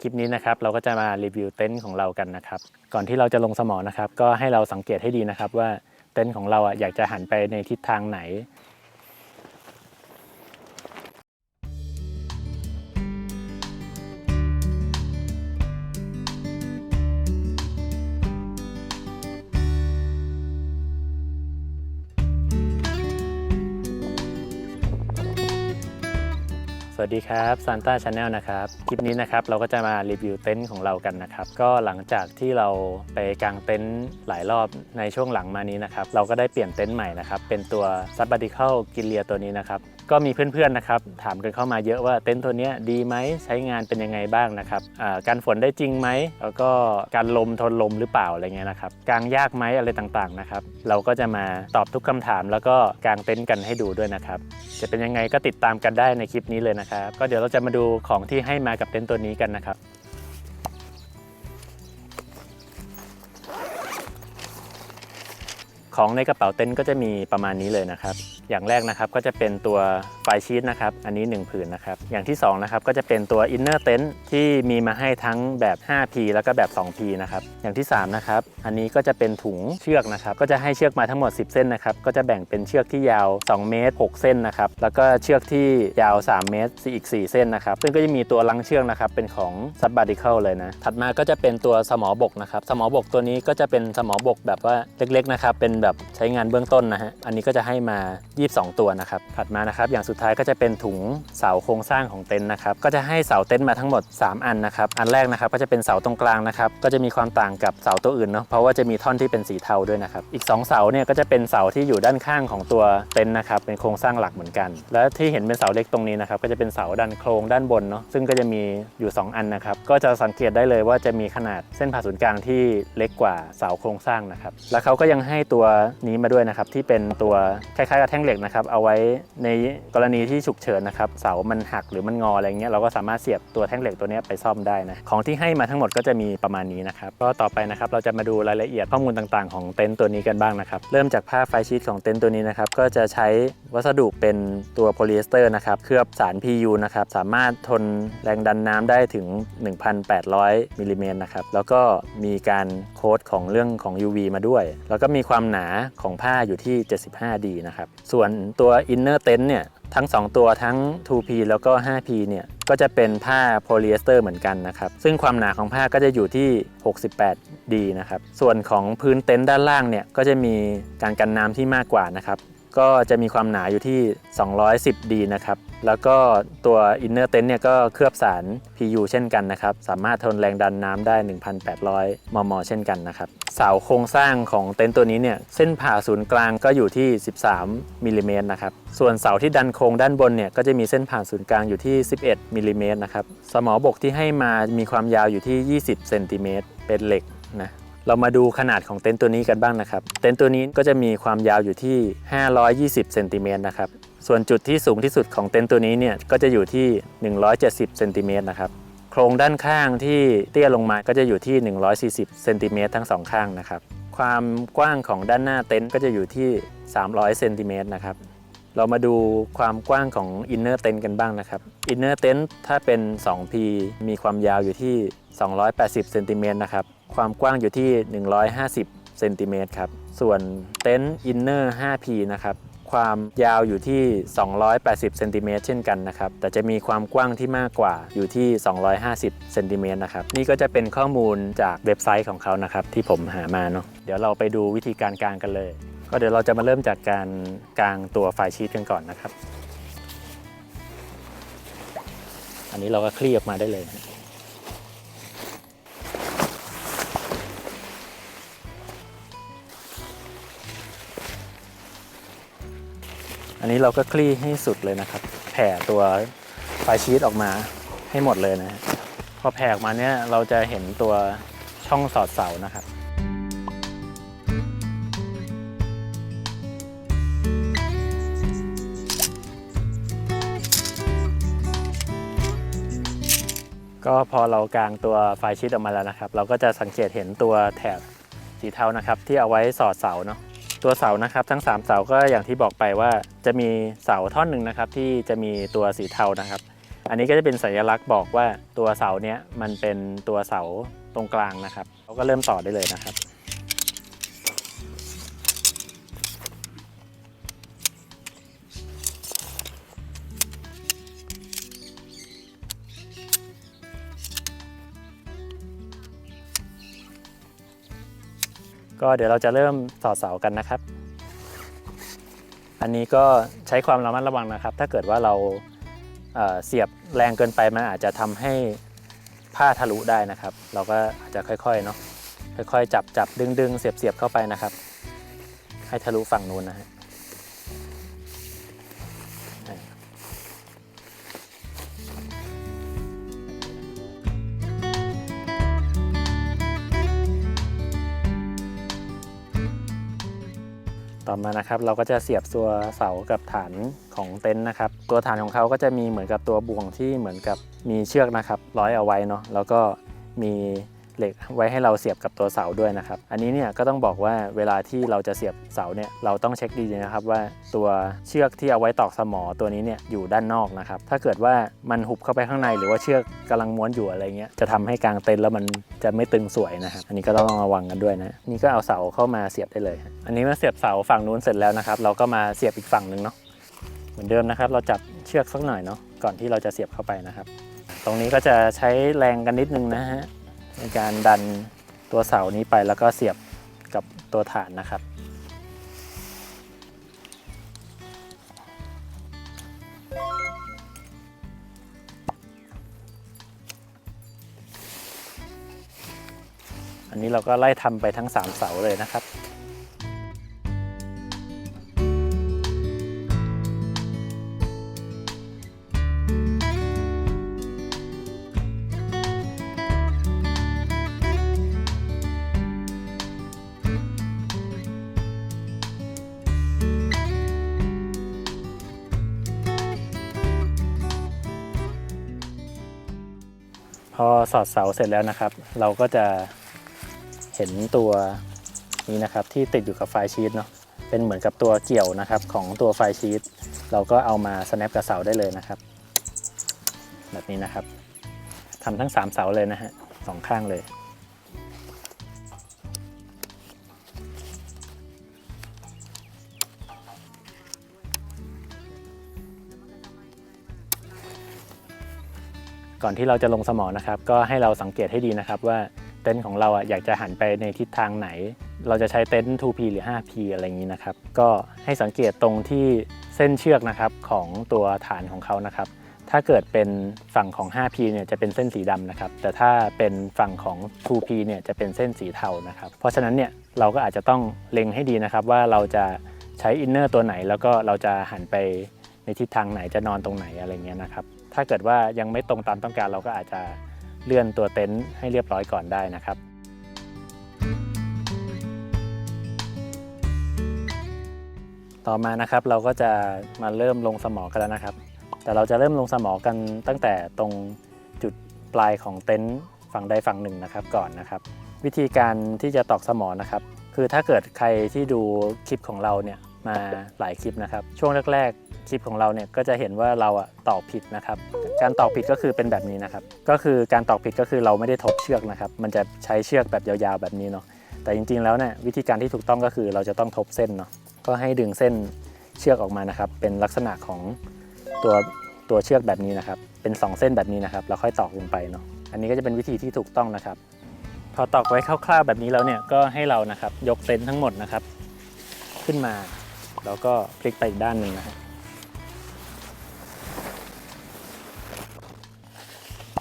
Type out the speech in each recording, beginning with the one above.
คลิปนี้นะครับเราก็จะมารีวิวเต็นท์ของเรากันนะครับก่อนที่เราจะลงสมอนะครับก็ให้เราสังเกตให้ดีนะครับว่าเต็นท์ของเราอยากจะหันไปในทิศทางไหนสวัสดีครับซานต้าชาแนลนะครับคลิปนี้นะครับเราก็จะมารีวิวเต็นท์ของเรากันนะครับก็หลังจากที่เราไปกางเต็นท์หลายรอบในช่วงหลังมานี้นะครับเราก็ได้เปลี่ยนเต็นท์ใหม่นะครับเป็นตัว Sabbatical Gilia ตัวนี้นะครับก็มีเพื่อนๆนะครับถามกันเข้ามาเยอะว่าเต็นท์ตัวนี้ดีไหมใช้งานเป็นยังไงบ้างนะครับการฝนได้จริงไหมแล้วก็การลมทนลมหรือเปล่าอะไรเงี้ยนะครับกางยากไหมอะไรต่างๆนะครับเราก็จะมาตอบทุกคำถามแล้วก็กางเต็นท์กันให้ดูด้วยนะครับจะเป็นยังไงก็ติดตามกันได้ในคลิปนี้เลยนะครับก็เดี๋ยวเราจะมาดูของที่ให้มากับเต็นท์ตัวนี้กันนะครับของในกระเป๋าเต็นท์ก็จะมีประมาณนี้เลยนะครับอย่างแรกนะครับก็จะเป็นตัวไฟชีทนะครับอันนี้1ผืนนะครับอย่างที่2นะครับก็จะเป็นตัวอินเนอร์เต็นท์ที่มีมาให้ทั้งแบบ 5P แล้วก็แบบ 2P นะครับอย่างที่3นะครับอันนี้ก็จะเป็นถุงเชือกนะครับก็จะให้เชือกมาทั้งหมด10เส้นนะครับก็จะแบ่งเป็นเชือกที่ยาว2เมตร6เส้นนะครับแล้วก็เชือกที่ยาว3เมตรอีก4เส้นนะครับซึ่งก็จะมีตัวลังเชือกนะครับเป็นของ Sabbatical เลยนะถัดมาก็จะเป็นตัวสมอบกนะครับสมอบกตัวนี้ก็จะเป็นสมอบกแบบว่าเล็กๆนะครับเป็นแบบใช้งานเบื้องต้นนะฮะอันนี้ก็จะให้มา22ตัวนะครับถัดมานะครับอย่างสุดท้ายก็จะเป็นถุงเสาโครงสร้างของเต็นท์นะครับก็จะให้เสาเต็นท์มาทั้งหมด3อันนะครับอันแรกนะครับก็จะเป็นเสาตรงกลางนะครับก็จะมีความต่างกับเสาตัวอื่นเนาะเพราะว่าจะมีท่อนที่เป็นสีเทาด้วยนะครับอีก2เสาเนี่ยก็จะเป็นเสาที่อยู่ด้านข้างของตัวเต็นท์นะครับเป็นโครงสร้างหลักเหมือนกันและที่เห็นเป็นเสาเล็กตรงนี้นะครับก็จะเป็นเสาดันโครงด้านบนเนาะซึ่งก็จะมีอยู่2อันนะครับก็จะสังเกตได้เลยว่าจะมีขนาดเส้นผ่าศูนย์กลางที่เล็กกว่าเสาโครงสร้างนะครับแล้วเขาก็ยังให้ตัวนี้มาด้วยนะครับที่เป็นตัวคล้ายๆกับแท่งเหล็กนะครับเอาไว้ในกรณีที่ฉุกเฉินนะครับเสามันหักหรือมันงออะไรเงี้ยเราก็สามารถเสียบตัวแท่งเหล็กตัวนี้ไปซ่อมได้นะของที่ให้มาทั้งหมดก็จะมีประมาณนี้นะครับก็ต่อไปนะครับเราจะมาดูรายละเอียดข้อมูลต่างๆของเต็นท์ตัวนี้กันบ้างนะครับเริ่มจากผ้าไฟชีทของเต็นท์ตัวนี้นะครับก็จะใช้วัสดุเป็นตัวโพลีเอสเตอร์นะครับเคลือบสาร PU นะครับสามารถทนแรงดันน้ำได้ถึง 1,800 มิลลิเมตรนะครับแล้วก็มีการโค้ดของเรื่องของ UV มาด้วยแล้วก็มีความหนาของผ้าอยู่ที่ 75D นะครับส่วนตัว Inner Tent เนี่ยทั้ง2ตัวทั้ง 2P แล้วก็ 5P เนี่ยก็จะเป็นผ้าโพลีเอสเตอร์เหมือนกันนะครับซึ่งความหนาของผ้าก็จะอยู่ที่ 68D นะครับส่วนของพื้นเต็นท์ด้านล่างเนี่ยก็จะมีการกันน้ำที่มากกว่านะครับก็จะมีความหนาอยู่ที่ 210D นะครับแล้วก็ตัว Inner Tent เนี่ยก็เคลือบสาร PU เช่นกันนะครับสามารถทนแรงดันน้ำได้ 1,800 มม.เช่นกันนะครับเสาโครงสร้างของเต็นท์ตัวนี้เนี่ยเส้นผ่าศูนย์กลางก็อยู่ที่13มิลลิเมตรนะครับส่วนเสาที่ดันโครงด้านบนเนี่ยก็จะมีเส้นผ่าศูนย์กลางอยู่ที่11มิลลิเมตรนะครับสมอบกที่ให้มามีความยาวอยู่ที่20เซนติเมตรเป็นเหล็กนะเรามาดูขนาดของเต็นท์ตัวนี้กันบ้างนะครับเต็นท์ตัวนี้ก็จะมีความยาวอยู่ที่520เซนติเมตรนะครับส่วนจุดที่สูงที่สุดของเต็นท์ตัวนี้เนี่ยก็จะอยู่ที่170เซนติเมตรนะครับโครงด้านข้างที่เตี้ยลงมาก็จะอยู่ที่140เซนติเมตรทั้ง2ข้างนะครับความกว้างของด้านหน้าเต็นท์ก็จะอยู่ที่300เซนติเมตรนะครับเรามาดูความกว้างของ Inner Tent กันบ้างนะครับ Inner Tent ถ้าเป็น 2P มีความยาวอยู่ที่280เซนติเมตรนะครับความกว้างอยู่ที่150เซนติเมตรครับส่วนเต็นท์ Inner 5P นะครับความยาวอยู่ที่280เซนติเมตรเช่นกันนะครับแต่จะมีความกว้างที่มากกว่าอยู่ที่250เซนติเมตรนะครับนี่ก็จะเป็นข้อมูลจากเว็บไซต์ของเขานะครับที่ผมหามาเนาะเดี๋ยวเราไปดูวิธีการกางกันเลยก็เดี๋ยวเราจะมาเริ่มจากการกางตัวไฟชีทกันก่อนนะครับอันนี้เราก็คลี่ออกมาได้เลยอันนี้เราก็คลี่ให้สุดเลยนะครับแผ่ตัวไฟชีทออกมาให้หมดเลยนะพอแผ่ออกมาเนี่ยเราจะเห็นตัวช่องสอดเสานะครับก็พอเรากางตัวไฟชีทออกมาแล้วนะครับเราก็จะสังเกตเห็นตัวแถบสีเทานะครับที่เอาไว้สอดเสาเนาะตัวเสานะครับทั้ง3เสาก็อย่างที่บอกไปว่าจะมีเสาท่อนหนึ่งนะครับที่จะมีตัวสีเทานะครับ อันนี้ก็จะเป็นสัญลักษณ์บอกว่าตัวเสาเนี้ยมันเป็นตัวเสาตรงกลางนะครับเราก็เริ่มต่อได้เลยนะครับก็เดี๋ยวเราจะเริ่มต่อเสากันนะครับอันนี้ก็ใช้ความระมัดระวังนะครับถ้าเกิดว่าเราเสียบแรงเกินไปมันอาจจะทำให้ผ้าทะลุได้นะครับเราก็อาจจะค่อยๆเนาะค่อยๆจับดึงเสียบเข้าไปนะครับให้ทะลุฝั่งนู้นนะฮะต่อมานะครับเราก็จะเสียบตัวเสากับฐานของเต็นท์นะครับตัวฐานของเขาก็จะมีเหมือนกับตัวบ่วงที่เหมือนกับมีเชือกนะครับร้อยเอาไว้เนาะแล้วก็มีเหล็กไว้ให้เราเสียบกับตัวเสาด้วยนะครับอันนี้เนี่ยก็ต้องบอกว่าเวลาที่เราจะเสียบเสาเนี่ยเราต้องเช็คดีนะครับว่าตัวเชือกที่เอาไว้ตอกสมอตัวนี้เนี่ยอยู่ด้านนอกนะครับถ้าเกิดว่ามันหุบเข้าไปข้างในหรือว่าเชือกกำลังม้วนอยู่อะไรเงี้ยจะทำให้กางเต็นท์แล้วมันจะไม่ตึงสวยนะครับอันนี้ก็ต้องระวังกันด้วยนะนี่ก็เอาเสาเข้ามาเสียบได้เลยอันนี้เมื่อเสียบเสาฝั่งนู้นเสร็จแล้วนะครับเราก็มาเสียบอีกฝั่งหนึ่งเนาะเหมือนเดิมนะครับเราจับเชือกสักหน่อยเนาะก่อนที่เราจะเสียบเข้าไปนะครับตรงนี้ก็จะใช้แรงกันนิดนึงนะฮะในการดันตัวเสานี้ไปแล้วก็เสียบกับตัวฐานนะครับอันนี้เราก็ไล่ทำไปทั้ง3เสาเลยนะครับพอสอดเสาเสร็จแล้วนะครับเราก็จะเห็นตัวนี้นะครับที่ติดอยู่กับไฟชีทเนาะเป็นเหมือนกับตัวเกี่ยวนะครับของตัวไฟชีทเราก็เอามาสแนปกับเสาได้เลยนะครับแบบนี้นะครับทำทั้ง3เสาเลยนะฮะ2ข้างเลยก่อนที่เราจะลงสมอนะครับก็ให้เราสังเกตให้ดีนะครับว่าเต็นท์ของเราอยากจะหันไปในทิศทางไหนเราจะใช้เต็นท์ 2P หรือ 5P อะไรอย่างนี้นะครับก็ให้สังเกตตรงที่เส้นเชือกนะครับของตัวฐานของเขานะครับถ้าเกิดเป็นฝั่งของ 5P เนี่ยจะเป็นเส้นสีดำนะครับแต่ถ้าเป็นฝั่งของ 2P เนี่ยจะเป็นเส้นสีเทานะครับเพราะฉะนั้นเนี่ยเราก็อาจจะต้องเล็งให้ดีนะครับว่าเราจะใช้อินเนอร์ตัวไหนแล้วก็เราจะหันไปในทิศทางไหนจะนอนตรงไหนอะไรเงี้ยนะครับถ้าเกิดว่ายังไม่ตรงตามต้องการเราก็อาจจะเลื่อนตัวเต็นท์ให้เรียบร้อยก่อนได้นะครับต่อมานะครับเราก็จะมาเริ่มลงสมอกันแล้วนะครับแต่เราจะเริ่มลงสมอกันตั้งแต่ตรงจุดปลายของเต็นท์ฝั่งใดฝั่งหนึ่งนะครับก่อนนะครับวิธีการที่จะตอกสมอนะครับคือถ้าเกิดใครที่ดูคลิปของเราเนี่ยมาหลายคลิปนะครับช่วงแรกๆคลิปของเราเนี่ยก็จะเห็นว่าเราตอกผิดนะครับการตอกผิดก็คือเป็นแบบนี้นะครับก็คือการตอกผิดก็คือเราไม่ได้ทบเชือกนะครับมันจะใช้เชือกแบบยาวๆแบบนี้เนาะแต่จริงๆแล้วเนี่ยวิธีการที่ถูกต้องก็คือเราจะต้องทบเส้นเนาะก็ให้ดึงเส้นเชือกออกมานะครับเป็นลักษณะของตัวเชือกแบบนี้นะครับเป็น2เส้นแบบนี้นะครับแล้วค่อยตอกลงไปเนาะอันนี้ก็จะเป็นวิธีที่ถูกต้องนะครับพอตอกไว้คร่าวๆแบบนี้แล้วเนี่ยก็ให้เรานะครับยกเต็นท์ทั้งหมดนะครับขึ้นมาแล้วก็พลิกไปอีกด้านหนึ่งนะครับ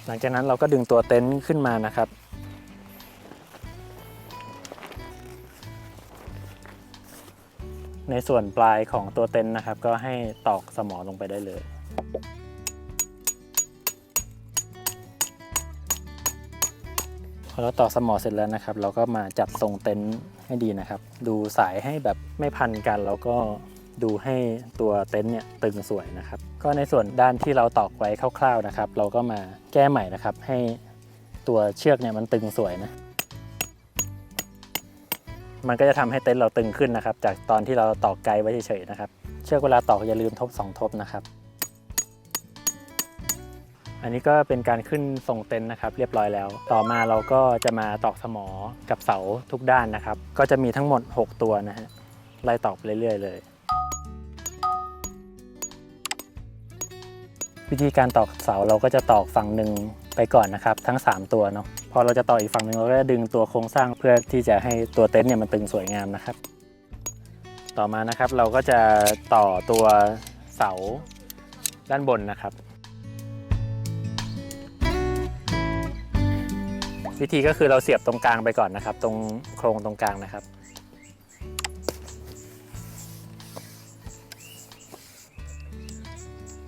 หลังจากนั้นเราก็ดึงตัวเต็นท์ขึ้นมานะครับในส่วนปลายของตัวเต็นท์นะครับก็ให้ตอกสมอลงไปได้เลยพอเราตอกสมอเสร็จแล้วนะครับเราก็มาจัดทรงเต็นท์ให้ดีนะครับดูสายให้แบบไม่พันกันแล้วก็ดูให้ตัวเต็นท์เนี่ยตึงสวยนะครับก็ในส่วนด้านที่เราตอกไว้คร่าวๆนะครับเราก็มาแก้ใหม่นะครับให้ตัวเชือกเนี่ยมันตึงสวยนะมันก็จะทำให้เต็นท์เราตึงขึ้นนะครับจากตอนที่เราตอกไกลไว้เฉยๆนะครับเชือกเวลาตอกอย่าลืมทบ2ทบนะครับ อันนี้ก็เป็นการขึ้นทรงเต็นท์นะครับเรียบร้อยแล้วต่อมาเราก็จะมาตอกสมอกับเสาทุกด้านนะครับก็จะมีทั้งหมด6ตัวนะฮะไล่ตอกไปเรื่อยๆเลยวิธีการตอกเสาเราก็จะตอกฝั่งหนึ่งไปก่อนนะครับทั้ง3ตัวเนาะพอเราจะต่ออีกฝั่งหนึ่งเราก็จะดึงตัวโครงสร้างเพื่อที่จะให้ตัวเต็นท์เนี่ยมันตึงสวยงามนะครับต่อมานะครับเราก็จะต่อตัวเสาด้านบนนะครับวิธีก็คือเราเสียบตรงกลางไปก่อนนะครับตรงโครงตรงกลางนะครับ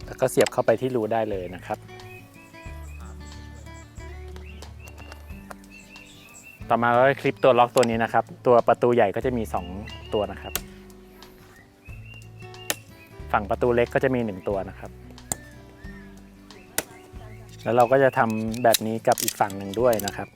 แล้วก็เสียบเข้าไปที่รูได้เลยนะครับต่อมาเราก็คลิปตัวล็อกตัวนี้นะครับตัวประตูใหญ่ก็จะมี2ตัวนะครับฝั่งประตูเล็กก็จะมี1ตัวนะครับแล้วเราก็จะทำแบบนี้กับอีกฝั่งหนึ่งด้วยนะครับ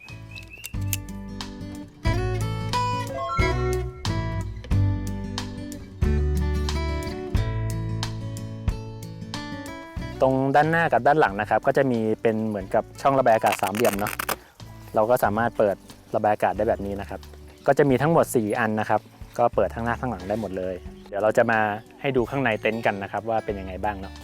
ตรงด้านหน้ากับด้านหลังนะครับก็จะมีเป็นเหมือนกับช่องระบายอากาศ3เหลี่ยมเนาะเราก็สามารถเปิดระบายอากาศได้แบบนี้นะครับก็จะมีทั้งหมด4อันนะครับก็เปิดทั้งหน้าทั้งหลังได้หมดเลยเดี๋ยวเราจะมาให้ดูข้างในเต็นท์กันนะครับว่าเป็นยังไงบ้างเนาะ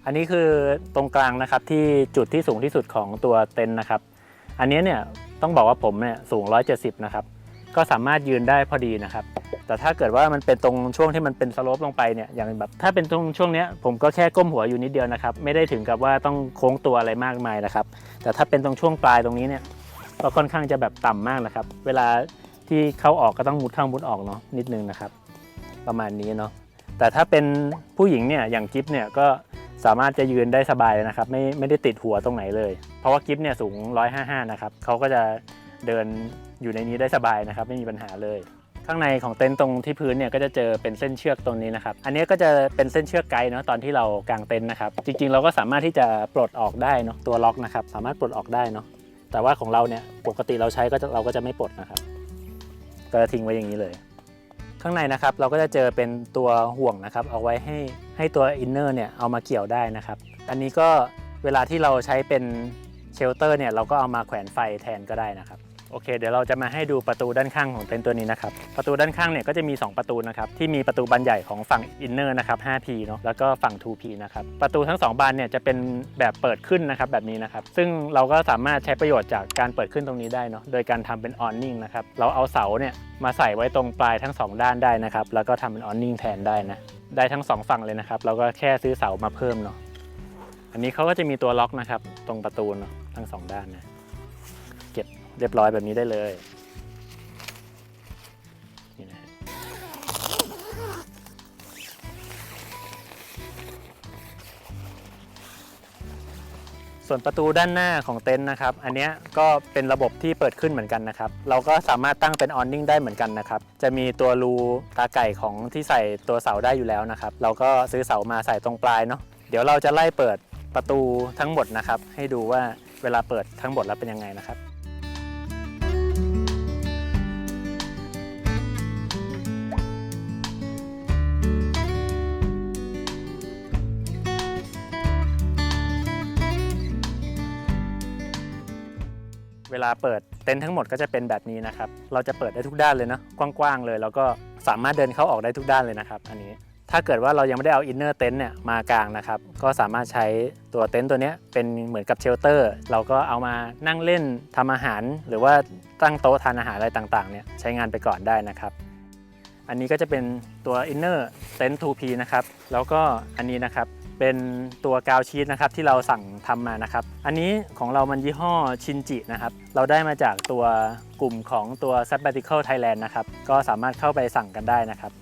อันนี้คือตรงกลางนะครับที่จุดที่สูงที่สุดของตัวเต็นท์นะครับอันนี้เนี่ยต้องบอกว่าผมเนี่ยสูง170นะครับก็สามารถยืนได้พอดีนะครับแต่ถ้าเกิดว่ามันเป็นตรงช่วงที่มันเป็นสโลปลงไปเนี่ยอย่างแบบถ้าเป็นตรงช่วงนี้ผมก็แค่ก้มหัวอยู่นิดเดียวนะครับไม่ได้ถึงกับว่าต้องโค้งตัวอะไรมากมายนะครับแต่ถ้าเป็นตรงช่วงปลายตรงนี้เนี่ยก็ค่อนข้างจะแบบต่ำมากนะครับเวลาที่เข้าออกก็ต้องมุดเข้ามุดออกเนาะนิดนึงนะครับประมาณนี้เนาะแต่ถ้าเป็นผู้หญิงเนี่ยอย่างจิ๊บเนี่ยก็สามารถจะยืนได้สบายเลยนะครับไม่ได้ติดหัวตรงไหนเลยเพราะว่ากิฟเนี่ยสูง155นะครับเขาก็จะเดินอยู่ในนี้ได้สบายนะครับไม่มีปัญหาเลยข้างในของเต็นท์ตรงที่พื้นเนี่ยก็จะเจอเป็นเส้นเชือกตรงนี้นะครับอันนี้ก็จะเป็นเส้นเชือกไกด์เนาะตอนที่เรากางเต็นท์นะครับจริงๆเราก็สามารถที่จะปลดออกได้เนาะตัวล็อกนะครับสามารถปลดออกได้เนาะแต่ว่าของเราเนี่ยปกติเราใช้เราก็จะไม่ปลดนะครับก็จะทิ้งไว้อย่างนี้เลยข้างในนะครับเราก็จะเจอเป็นตัวห่วงนะครับเอาไว้ให้ตัวอินเนอร์เนี่ยเอามาเกี่ยวได้นะครับอันนี้ก็เวลาที่เราใช้เป็นเชลเตอร์เนี่ยเราก็เอามาแขวนไฟแทนก็ได้นะครับโอเคเดี๋ยวเราจะมาให้ดูประตูด้านข้างของเต็นท์ตัวนี้นะครับประตูด้านข้างเนี่ยก็จะมี2ประตูนะครับที่มีประตูบานใหญ่ของฝั่งอินเนอร์นะครับ 5P เนาะแล้วก็ฝั่ง 2P นะครับประตูทั้ง2บานเนี่ยจะเป็นแบบเปิดขึ้นนะครับแบบนี้นะครับซึ่งเราก็สามารถใช้ประโยชน์จากการเปิดขึ้นตรงนี้ได้เนาะโดยการทำเป็นออนนิ่งนะครับเราเอาเสาเนี่ยมาใส่ไว้ตรงปลายทั้ง2ด้านได้นะครับแล้วก็ทำเป็นออนนิ่งแทนได้นะได้ทั้ง2ฝั่งเลยนะครับเราก็แค่ซื้อเสามาเพิ่มเนาะอันนี้เขาก็จะมีตัวล็อกนะครับตรงประตูเนาะทั้ง2ด้านนะเก็บเรียบร้อยแบบนี้ได้เลยนี่นะส่วนประตูด้านหน้าของเต็นท์นะครับอันนี้ก็เป็นระบบที่เปิดขึ้นเหมือนกันนะครับเราก็สามารถตั้งเป็นออนนิ่งได้เหมือนกันนะครับจะมีตัวรูตาไก่ของที่ใส่ตัวเสาได้อยู่แล้วนะครับเราก็ซื้อเสามาใส่ตรงปลายเนาะเดี๋ยวเราจะไล่เปิดประตูทั้งหมดนะครับให้ดูว่าเวลาเปิดทั้งหมดแล้วเป็นยังไงนะครับเวลาเปิดเต็นท์ทั้งหมดก็จะเป็นแบบนี้นะครับเราจะเปิดได้ทุกด้านเลยนะกว้างๆเลยแล้วก็สามารถเดินเข้าออกได้ทุกด้านเลยนะครับอันนี้ถ้าเกิดว่าเรายังไม่ได้เอาอินเนอร์เต็นท์เนี่ยมากางนะครับก็สามารถใช้ตัวเต็นท์ตัวนี้เป็นเหมือนกับเชลเตอร์เราก็เอามานั่งเล่นทำอาหารหรือว่าตั้งโต๊ะทานอาหารอะไรต่างๆเนี่ยใช้งานไปก่อนได้นะครับอันนี้ก็จะเป็นตัวอินเนอร์เต็นท์ 2P นะครับแล้วก็อันนี้นะครับเป็นตัวกาวชีทนะครับที่เราสั่งทำมานะครับอันนี้ของเรามันยี่ห้อชินจินะครับเราได้มาจากตัวกลุ่มของตัว Sabbatical Thailand นะครับก็สามารถเข้าไปสั่งกันได้นะครับ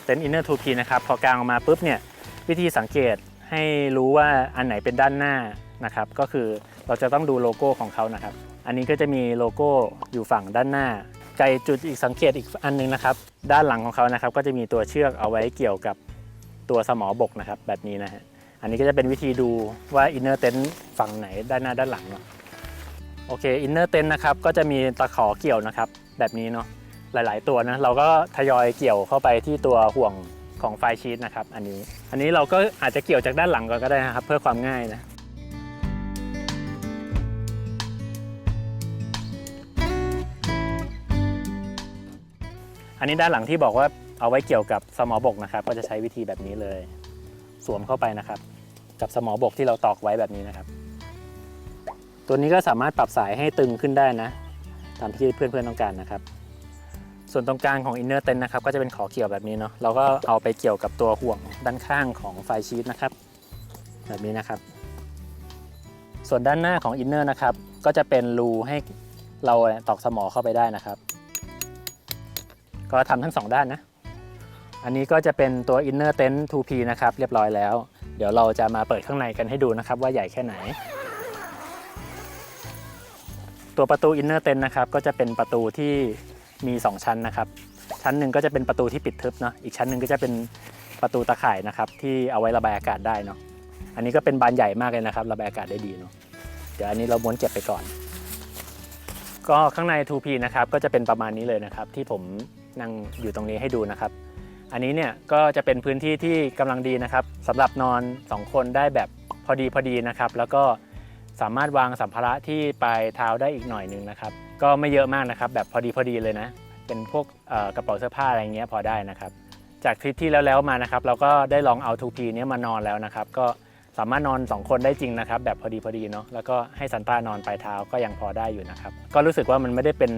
เต็นท์ Inner 2P นะครับพอกางออกมาปุ๊บเนี่ยวิธีสังเกตให้รู้ว่าอันไหนเป็นด้านหน้านะครับก็คือเราจะต้องดูโลโก้ของเขานะครับอันนี้ก็จะมีโลโก้อยู่ฝั่งด้านหน้า ไก่จุดอีกสังเกตอีกอันนึงนะครับด้านหลังของเขานะครับก็จะมีตัวเชือกเอาไว้เกี่ยวกับตัวสมอบกนะครับแบบนี้นะฮะอันนี้ก็จะเป็นวิธีดูว่าอินเนอร์เต็นท์ฝั่งไหนด้านหน้าด้านหลังเนาะโอเคอินเนอร์เต็นท์นะครับก็จะมีตะขอเกี่ยวนะครับแบบนี้เนาะหลายๆตัวนะเราก็ทยอยเกี่ยวเข้าไปที่ตัวห่วงของไฟชีทนะครับอันนี้เราก็อาจจะเกี่ยวจากด้านหลังก่อนก็ได้นะครับเพื่อความง่ายนะอันนี้ด้านหลังที่บอกว่าเอาไว้เกี่ยวกับสมอบกนะครับก็จะใช้วิธีแบบนี้เลยสวมเข้าไปนะครับกับสมอบกที่เราตอกไว้แบบนี้นะครับตัวนี้ก็สามารถปรับสายให้ตึงขึ้นได้นะตามที่เพื่อนๆต้องการนะครับส่วนตรงกลางของอินเนอร์เต็นท์นะครับก็จะเป็นขอเกี่ยวแบบนี้เนาะเราก็เอาไปเกี่ยวกับตัวห่วงด้านข้างของไฟชีทนะครับแบบนี้นะครับส่วนด้านหน้าของอินเนอร์นะครับก็จะเป็นรูให้เราตอกสมอเข้าไปได้นะครับก็ทำทั้ง2ด้านนะอันนี้ก็จะเป็นตัว Inner Tent 2P นะครับเรียบร้อยแล้วเดี๋ยวเราจะมาเปิดข้างในกันให้ดูนะครับว่าใหญ่แค่ไหนตัวประตู Inner Tent นะครับก็จะเป็นประตูที่มี2ชั้นนะครับชั้นหนึ่งก็จะเป็นประตูที่ปิดทึบเนาะอีกชั้นหนึ่งก็จะเป็นประตูตะข่ายนะครับที่เอาไว้ระบายอากาศได้เนาะอันนี้ก็เป็นบานใหญ่มากเลยนะครับระบายอากาศได้ดีเนาะเดี๋ยวอันนี้เราม้วนเก็บไปก่อนก็ข้างใน 2P นะครับก็จะเป็นประมาณนี้เลยนะครับที่ผมนั่งอยู่ตรงนี้ให้ดูนะครับอันนี้เนี่ยก็จะเป็นพื้นที่ที่กำลังดีนะครับสำหรับนอน2คนได้แบบพอดีนะครับแล้วก็สามารถวางสัมภาระที่ปลายเท้าได้อีกหน่อยนึงนะครับก็ไม่เยอะมากนะครับแบบพอดีเลยนะเป็นพวกกระเป๋าเสื้อผ้าอะไรเงี้ยพอได้นะครับจากทริปที่แล้วมานะครับเราก็ได้ลองเอา 2P เนี้ยมานอนแล้วนะครับก็สามารถนอน2คนได้จริงนะครับแบบพอดีเนาะแล้วก็ให้ซันต้านอนปลายเท้าก็ยังพอได้อยู่นะครับก็รู้สึกว่ามันไม่ได้เป็น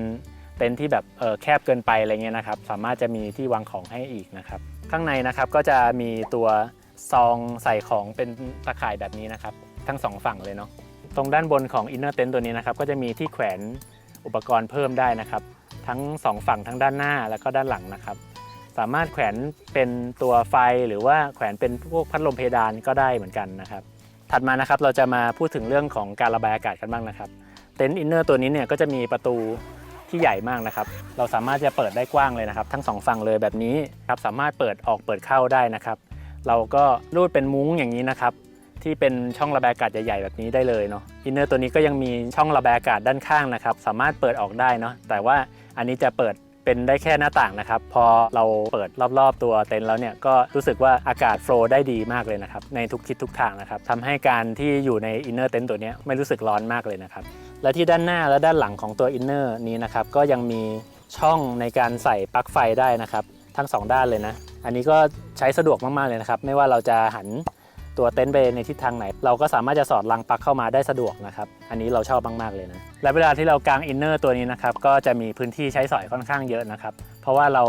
เต็นท์ที่แบบแคบเกินไปอะไรเงี้ยนะครับสามารถจะมีที่วางของให้อีกนะครับข้างในนะครับก็จะมีตัวซองใส่ของเป็นตะข่ายแบบนี้นะครับทั้ง2ฝั่งเลยเนาะตรงด้านบนของ Inner Tent ตัวนี้นะครับก็จะมีที่แขวนอุปกรณ์เพิ่มได้นะครับทั้ง2ฝั่งทั้งด้านหน้าแล้วก็ด้านหลังนะครับสามารถแขวนเป็นตัวไฟหรือว่าแขวนเป็นพวกพัดลมเพดานก็ได้เหมือนกันนะครับถัดมานะครับเราจะมาพูดถึงเรื่องของการระบายอากาศกันบ้างนะครับเต็นท์ Inner ตัวนี้เนี่ยก็จะมีประตูที่ใหญ่มากนะครับเราสามารถจะเปิดได้กว้างเลยนะครับทั้ง2ฝั่งเลยแบบนี้ครับสามารถเปิดออกเปิดเข้าได้นะครับเราก็รูดเป็นมุ้งอย่างนี้นะครับที่เป็นช่องระบายอากาศใหญ่ๆแบบนี้ได้เลยเนาะอินเนอร์ตัวนี้ก็ยังมีช่องระบายอากาศด้านข้างนะครับสามารถเปิดออกได้เนาะแต่ว่าอันนี้จะเปิดเป็นได้แค่หน้าต่างนะครับพอเราเปิดรอบๆตัวเต็นท์แล้วเนี่ยก็รู้สึกว่าอากาศโฟลว์ได้ดีมากเลยนะครับในทุกทิศทุกทางนะครับทำให้การที่อยู่ในอินเนอร์เต็นท์ตัวนี้ไม่รู้สึกร้อนมากเลยนะครับและที่ด้านหน้าและด้านหลังของตัวอินเนอร์นี้นะครับก็ยังมีช่องในการใส่ปลั๊กไฟได้นะครับทั้ง2ด้านเลยนะอันนี้ก็ใช้สะดวกมากๆเลยนะครับไม่ว่าเราจะหันตัวเต็นท์ไปในทิศทางไหนเราก็สามารถจะสอดรังปลั๊กเข้ามาได้สะดวกนะครับอันนี้เราชอบมากๆเลยนะและเวลาที่เรากางอินเนอร์ตัวนี้นะครับก็จะมีพื้นที่ใช้สอยค่อนข้างเยอะนะครับเพราะว่าเรา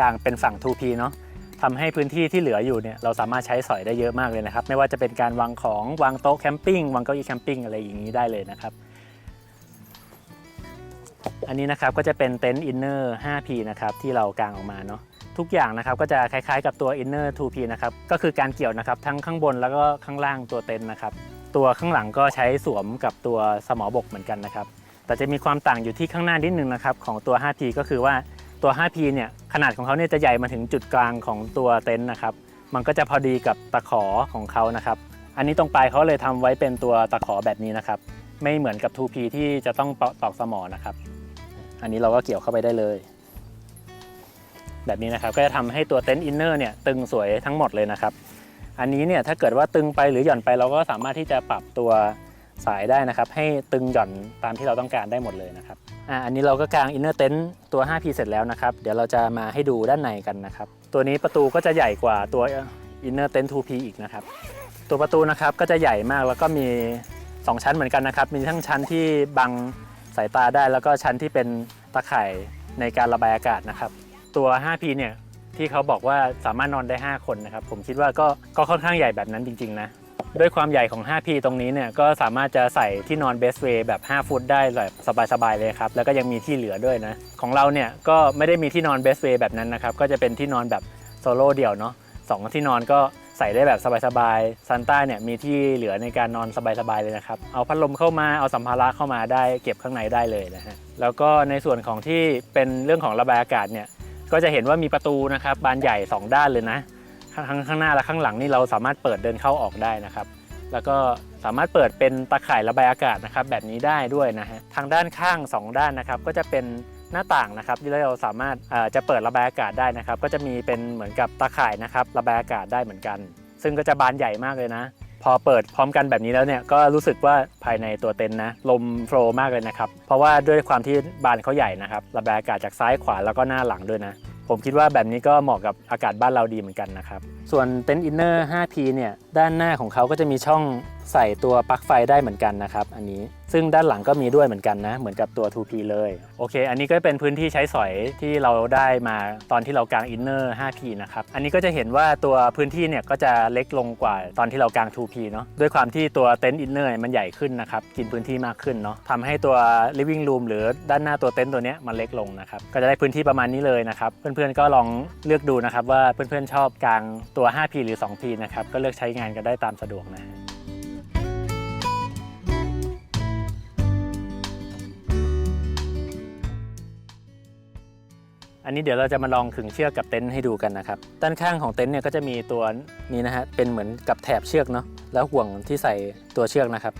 กางเป็นฝั่ง 2P เนาะทำให้พื้นที่ที่เหลืออยู่เนี่ยเราสามารถใช้สอยได้เยอะมากเลยนะครับไม่ว่าจะเป็นการวางของวางโต๊ะแคมปิ้งวางเก้าอี้แคมปิ้งอะไรอย่างนี้ได้เลยนะครับอันนี้นะครับก็จะเป็นเต็นท์อินเนอร์ 5P นะครับที่เรากางออกมาเนาะทุกอย่างนะครับก็จะคล้ายๆกับตัว Inner 2P นะครับก็คือการเกี่ยวนะครับทั้งข้างบนแล้วก็ข้างล่างตัวเต็นท์นะครับตัวข้างหลังก็ใช้สวมกับตัวสมอบกเหมือนกันนะครับแต่จะมีความต่างอยู่ที่ข้างหน้านิดนึงนะครับของตัว 5P ก็คือว่าตัว 5P เนี่ยขนาดของเขาเนี่ยจะใหญ่มาถึงจุดกลางของตัวเต็นท์นะครับมันก็จะพอดีกับตะขอของเขานะครับอันนี้ตรงปลายเขาเลยทำไว้เป็นตัวตะขอแบบนี้นะครับไม่เหมือนกับ 2P ที่จะต้องตอกสมอนะครับอันนี้เราก็เกี่ยวเข้าไปได้เลยแบบนี้นะครับก็จะทำให้ตัวเต็นท์อินเนอร์เนี่ยตึงสวยทั้งหมดเลยนะครับอันนี้เนี่ยถ้าเกิดว่าตึงไปหรือหย่อนไปเราก็สามารถที่จะปรับตัวสายได้นะครับให้ตึงหย่อนตามที่เราต้องการได้หมดเลยนะครับอันนี้เราก็กางอินเนอร์เต็นท์ตัว 5P เสร็จแล้วนะครับเดี๋ยวเราจะมาให้ดูด้านในกันนะครับตัวนี้ประตูก็จะใหญ่กว่าตัวอินเนอร์เต็นท์ 2P อีกนะครับตัวประตูนะครับก็จะใหญ่มากแล้วก็มี2ชั้นเหมือนกันนะครับมีทั้งชั้นที่บังสายตาได้แล้วก็ชั้นที่เป็นตะข่ายในการระบายอากาศนะครับตัว 5P เนี่ยที่เขาบอกว่าสามารถนอนได้5คนนะครับผมคิดว่าก็ค่อนข้างใหญ่แบบนั้นจริงๆนะด้วยความใหญ่ของ 5P ตรงนี้เนี่ยก็สามารถจะใส่ที่นอนเบสเวย์แบบ5ฟุตได้แบบสบายๆเลยครับแล้วก็ยังมีที่เหลือด้วยนะของเราเนี่ยก็ไม่ได้มีที่นอนเบสเวย์แบบนั้นนะครับก็จะเป็นที่นอนแบบโซโล่เดี่ยวเนาะ2ที่นอนก็ ใส่ได้แบบสบายๆซันต้าเนี่ยมีที่เหลือในการนอนสบายๆเลยนะครับเอาพัดลมเข้ามาเอาสัมภาระเข้ามาได้เก็บข้างในได้เลยนะฮะแล้วก็ในส่วนของที่เป็นเรื่องของระบายอากาศเนี่ยก็จะเห็นว่ามีประตูนะครับบานใหญ่2ด้านเลยนะข้างหน้าและข้างหลังนี่เราสามารถเปิดเดินเข้าออกได้นะครับแล้วก็สามารถเปิดเป็นตาข่ายระบายอากาศนะครับแบบนี้ได้ด้วยนะฮะทางด้านข้าง2ด้านนะครับก็จะเป็นหน้าต่างนะครับที่เราสามารถจะเปิดระบายอากาศได้นะครับก็จะมีเป็นเหมือนกับตาข่ายนะครับระบายอากาศได้เหมือนกันซึ่งก็จะบานใหญ่มากเลยนะพอเปิดพร้อมกันแบบนี้แล้วเนี่ยก็รู้สึกว่าภายในตัวเต็นท์นะลมโฟลว์มากเลยนะครับเพราะว่าด้วยความที่บานเขาใหญ่นะครับระบายอากาศจากซ้ายขวาแล้วก็หน้าหลังด้วยนะผมคิดว่าแบบนี้ก็เหมาะกับอากาศบ้านเราดีเหมือนกันนะครับส่วนเต็นท์อินเนอร์ 5P เนี่ยด้านหน้าของเขาก็จะมีช่องใส่ตัวปลั๊กไฟได้เหมือนกันนะครับอันนี้ซึ่งด้านหลังก็มีด้วยเหมือนกันนะเหมือนกับตัว 2P เลยโอเคอันนี้ก็เป็นพื้นที่ใช้สอยที่เราได้มาตอนที่เรากางอินเนอร์ 5P นะครับอันนี้ก็จะเห็นว่าตัวพื้นที่เนี่ยก็จะเล็กลงกว่าตอนที่เรากาง 2P เนาะด้วยความที่ตัวเต็นท์อินเนอร์มันใหญ่ขึ้นนะครับกินพื้นที่มากขึ้นเนาะทำให้ตัว living room หรือด้านหน้าตัวเต็นท์ตัวนี้มันเล็กลงนะครับก็จะได้พื้นที่ประมาณนี้เลยนะครับเพื่อนๆก็ลองเลือกดูนะครับว่าเพื่อนๆชอบกางตัว 5P หรือ 2P นะครับก็เลือกใช้งานกันได้ตามสะดวกนะอันนี้เดี๋ยวเราจะมาลองขึงเชือกกับเต็นท์ให้ดูกันนะครับด้านข้างของเต็นท์เนี่ยก็จะมีตัวนี้นะฮะเป็นเหมือนกับแถบเชือกเนาะแล้วห่วงที่ใส่ตัวเชือกนะครับ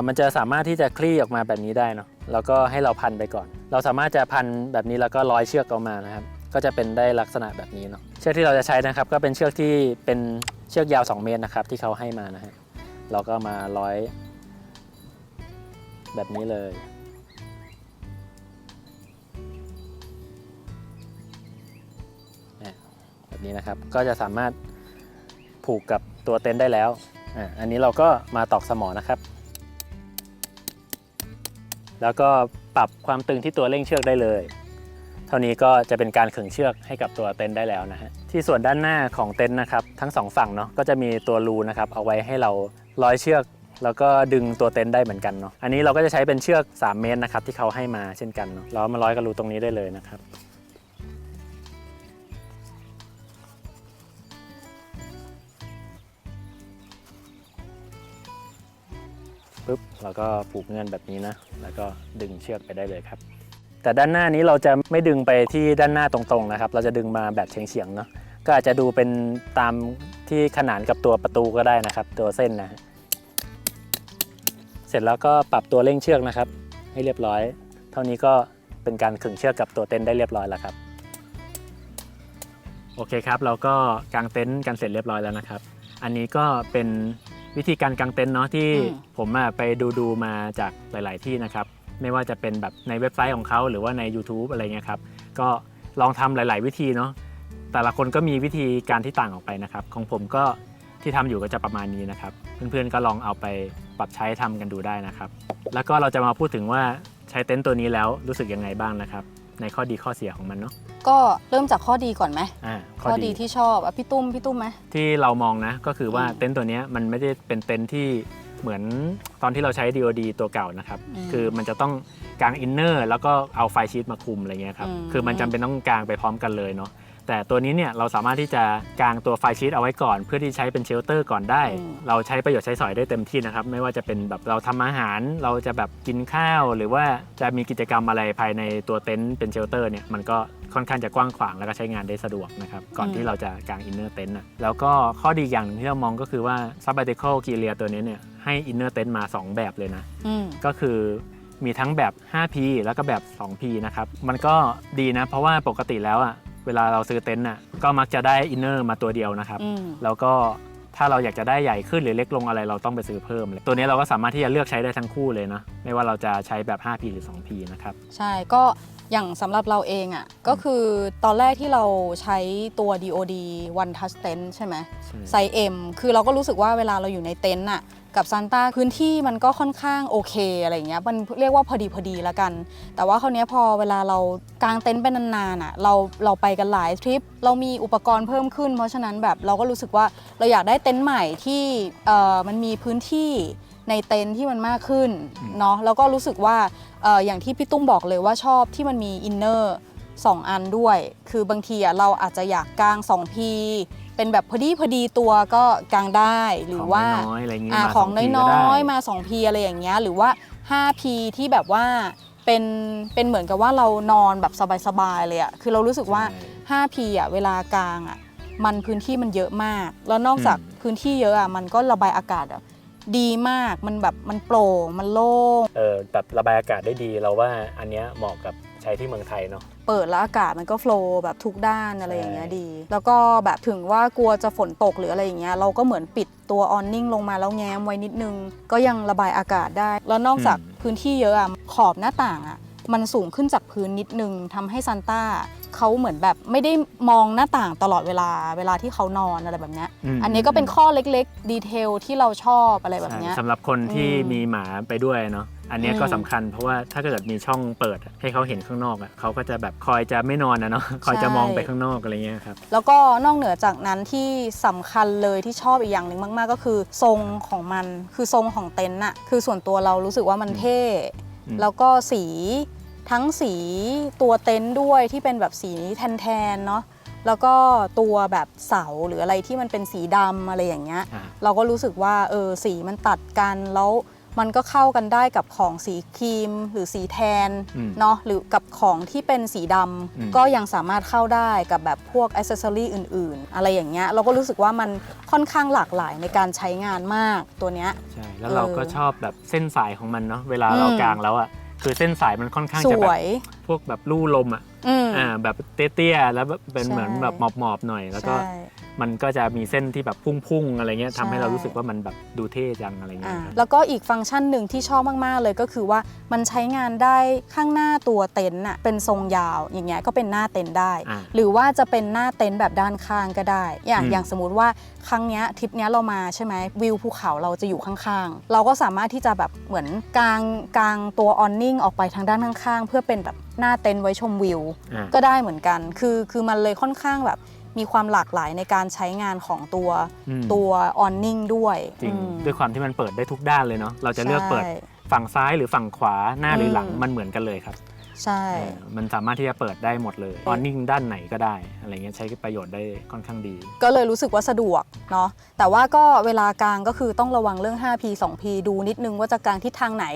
มันจะสามารถที่จะคลี่ออกมาแบบนี้ได้เนาะแล้วก็ให้เราพันไปก่อนเราสามารถจะพันแบบนี้แล้วก็ร้อยเชือกออกมานะครับก็จะเป็นได้ลักษณะแบบนี้เนาะเชือกที่เราจะใช้นะครับก็เป็นเชือกที่เป็นเชือกยาว2 เมตรนะครับที่เขาให้มานะฮะเราก็มาร้อยแบบนี้เลยแบบนี้นะครับก็จะสามารถผูกกับตัวเต็นท์ได้แล้วอันนี้เราก็มาตอกสมอนะครับแล้วก็ปรับความตึงที่ตัวเร่งเชือกได้เลยเท่านี้ก็จะเป็นการขึงเชือกให้กับตัวเต็นท์ได้แล้วนะฮะที่ส่วนด้านหน้าของเต็นท์นะครับทั้ง2ฝั่งเนาะก็จะมีตัวรูนะครับเอาไว้ให้เราร้อยเชือกแล้วก็ดึงตัวเต็นท์ได้เหมือนกันเนาะอันนี้เราก็จะใช้เป็นเชือก3 เมตรนะครับที่เขาให้มาเช่นกันเนาะเรามาร้อยกับรูตรงนี้ได้เลยนะครับปุ๊บเราก็ผูกเงื่อนแบบนี้นะแล้วก็ดึงเชือกไปได้เลยครับแต่ด้านหน้านี้เราจะไม่ดึงไปที่ด้านหน้าตรงๆนะครับเราจะดึงมาแบบเฉียงๆเนาะก็อาจจะดูเป็นตามที่ขนานกับตัวประตูก็ได้นะครับตัวเส้นนะเสร็จแล้วก็ปรับตัวเร่งเชือกนะครับให้เรียบร้อยเท่านี้ก็เป็นการขึงเชือกกับตัวเต็นท์ได้เรียบร้อยแล้วครับโอเคครับเราก็กางเต็นท์กันเสร็จเรียบร้อยแล้วนะครับอันนี้ก็เป็นวิธีการกางเต็นท์เนาะที่ผมไปดูมาจากหลายๆที่นะครับไม่ว่าจะเป็นแบบในเว็บไซต์ของเขาหรือว่าใน YouTube อะไรเงี้ยครับก็ลองทำหลายๆวิธีเนาะแต่ละคนก็มีวิธีการที่ต่างออกไปนะครับของผมก็ที่ทำอยู่ก็จะประมาณนี้นะครับเพื่อนๆก็ลองเอาไปปรับใช้ทำกันดูได้นะครับแล้วก็เราจะมาพูดถึงว่าใช้เต็นท์ตัวนี้แล้วรู้สึกยังไงบ้างนะครับในข้อดีข้อเสียของมันเนาะก็เริ่มจากข้อดีก่อนไหมข้อดีที่ชอบพี่ตุ้มไหมที่เรามองนะก็คือว่าเต็นท์ตัวนี้มันไม่ได้เป็นเต็นท์ที่เหมือนตอนที่เราใช้ DOD ตัวเก่านะครับคือมันจะต้องกางอินเนอร์แล้วก็เอาไฟชีทมาคุมอะไรเงี้ยครับคือมันจำเป็นต้องกางไปพร้อมกันเลยเนาะแต่ตัวนี้เนี่ยเราสามารถที่จะกางตัวไฟชีทเอาไว้ก่อนเพื่อที่ใช้เป็นเชลเตอร์ก่อนได้เราใช้ประโยชน์ใช้สอยได้เต็มที่นะครับไม่ว่าจะเป็นแบบเราทำอาหารเราจะแบบกินข้าวหรือว่าจะมีกิจกรรมอะไรภายในตัวเต็นท์เป็นเชลเตอร์เนี่ยมันก็ค่อนข้างจะกว้างขวางแล้วก็ใช้งานได้สะดวกนะครับก่อนที่เราจะกางอินเนอร์เต็นท์แล้วก็ข้อดีอย่างหนึ่งที่เรามองก็คือว่า Sabbatical Gear ตัวนี้เนี่ยให้อินเนอร์เต็นท์มา2แบบเลยนะก็คือมีทั้งแบบ 5P แล้วก็แบบ 2P นะครับมันก็ดีนะเพราะว่าปกติแล้วเวลาเราซื้อเต็นท์ก็มักจะได้อินเนอร์มาตัวเดียวนะครับแล้วก็ถ้าเราอยากจะได้ใหญ่ขึ้นหรือเล็กลงอะไรเราต้องไปซื้อเพิ่มเลยตัวนี้เราก็สามารถที่จะเลือกใช้ได้ทั้งคู่เลยนะไม่ว่าเราจะใช้แบบ 5P หรือ 2P นะครับใช่ก็อย่างสำหรับเราเองก็คือตอนแรกที่เราใช้ตัว DOD One Touch Tent ใช่ไหมไซส์ M คือเราก็รู้สึกว่าเวลาเราอยู่ในเต็นท์กับซันต้าพื้นที่มันก็ค่อนข้างโอเคอะไรเงี้ยมันเรียกว่าพอดีละกันแต่ว่าคราวนี้พอเวลาเรากางเต็นท์ไปนานๆเราไปกันหลายทริปเรามีอุปกรณ์เพิ่มขึ้นเพราะฉะนั้นแบบเราก็รู้สึกว่าเราอยากได้เต็นท์ใหม่ที่มันมีพื้นที่ในเต็นท์ที่มันมากขึ้นเนาะแล้วก็รู้สึกว่าอย่างที่พี่ตุ้มบอกเลยว่าชอบที่มันมีอินเนอร์2 อันด้วยคือบางทีเราอาจจะอยากกาง 2P เป็นแบบพอดีตัวก็กางได้หรือว่า ของน้อยๆอะไรอย่างงี้ ของ มา 2P น้ ก็ได้ อยๆมา 2P อะไรอย่างเงี้ยหรือว่า 5P ที่แบบว่าเป็นเหมือนกับว่าเรานอนแบบสบายๆเลยอะคือเรารู้สึกว่า 5P อะเวลากลางอะมันพื้นที่มันเยอะมากแล้วนอกจากพื้นที่เยอะอะมันก็ระบายอากาศอะดีมากมันแบบมันโปร่งมันโล่ง แบบระบายอากาศได้ดีเราว่าอันเนี้ยเหมาะกับใช้ที่เมืองไทยเนาะ เปิดแล้วอากาศมันก็โฟลว์แบบทุกด้านอะไรอย่างเงี้ย ใช่ ดี แล้วก็แบบถึงว่ากลัวจะฝนตกหรืออะไรอย่างเงี้ยเราก็เหมือนปิดตัวออนนิ่งลงมาแล้วแง้มไว้นิดนึง ก็ยังระบายอากาศได้ แล้วนอกจากพื้นที่เยอะอะขอบหน้าต่างอะมันสูงขึ้นจากพื้นนิดนึงทำให้ซันต้าเขาเหมือนแบบไม่ได้มองหน้าต่างตลอดเวลาที่เขานอนอะไรแบบเนี้ยอันนี้ก็เป็นข้อเล็กๆดีเทลที่เราชอบอะไรแบบเนี้ย สำหรับคนที่มีหมาไปด้วยเนาะอันเนี้ยก็สำคัญเพราะว่าถ้าเกิดมีช่องเปิดให้เขาเห็นข้างนอกเขาก็จะแบบคอยจะไม่นอนนะเนาะคอยจะมองไปข้างนอกอะไรเงี้ยครับ แล้วก็นอกเหนือจากนั้นที่สำคัญเลยที่ชอบอีกอย่างหนึ่งมากๆก็คือทรงของมันคือทรงของเต็นท์อะคือส่วนตัวเรารู้สึกว่ามันเท่แล้วก็สีทั้งสีตัวเต็นท์ด้วยที่เป็นแบบสีแทนๆเนาะแล้วก็ตัวแบบเสาหรืออะไรที่มันเป็นสีดำอะไรอย่างเงี้ยเราก็รู้สึกว่าสีมันตัดกันแล้วมันก็เข้ากันได้กับของสีครีมหรือสีแทนเนาะหรือกับของที่เป็นสีดำก็ยังสามารถเข้าได้กับแบบพวกอิสเซอรี่อื่นๆอะไรอย่างเงี้ยเราก็รู้สึกว่ามันค่อนข้างหลากหลายในการใช้งานมากตัวเนี้ยใช่แล้วเราก็ชอบแบบเส้นสายของมันเนาะเวลาเรากางแล้วอ่ะคือเส้นสายมันค่อนข้างจะแบบพวกแบบลู่ลมอ่ะแบบเตี้ยๆแล้วเป็นเหมือนแบบหมอบๆหน่อยแล้วก็มันก็จะมีเส้นที่แบบพุ่งๆอะไรเงี้ยทำให้เรารู้สึกว่ามันแบบดูเท่จังอะไรเงี้ยแล้วก็อีกฟังก์ชันหนึ่งที่ชอบมากๆเลยก็คือว่ามันใช้งานได้ข้างหน้าตัวเต็นท์น่ะเป็นทรงยาวอย่างเงี้ยก็เป็นหน้าเต็นท์ได้หรือว่าจะเป็นหน้าเต็นท์แบบด้านข้างก็ได้อย่างสมมุติว่าครั้งเนี้ยทริปเนี้ยเรามาใช่ไหมวิวภูเขาเราจะอยู่ข้างๆเราก็สามารถที่จะแบบเหมือนกางตัวออนนิ่งออกไปทางด้านข้างๆเพื่อเป็นแบบหน้าเต็นท์ไว้ชมวิวก็ได้เหมือนกันคือมันเลยค่อนข้างแบบมีความหลากหลายในการใช้งานของตัวออนนิ่งด้วยจริงด้วยความที่มันเปิดได้ทุกด้านเลยเนาะเราจะเลือกเปิดฝั่งซ้ายหรือฝั่งขวาหน้าหรือหลังมันเหมือนกันเลยครับใช่มันสามารถที่จะเปิดได้หมดเลยออนนิ่งด้านไหนก็ได้อะไรเงี้ยใช้ประโยชน์ได้ค่อนข้างดีก็เลยรู้สึกว่าสะดวกเนาะแต่ว่าก็เวลากลางก็คือต้องระวังเรื่อง 5P 2P ดูนิดนึงว่าจะกลางทิศทางไหน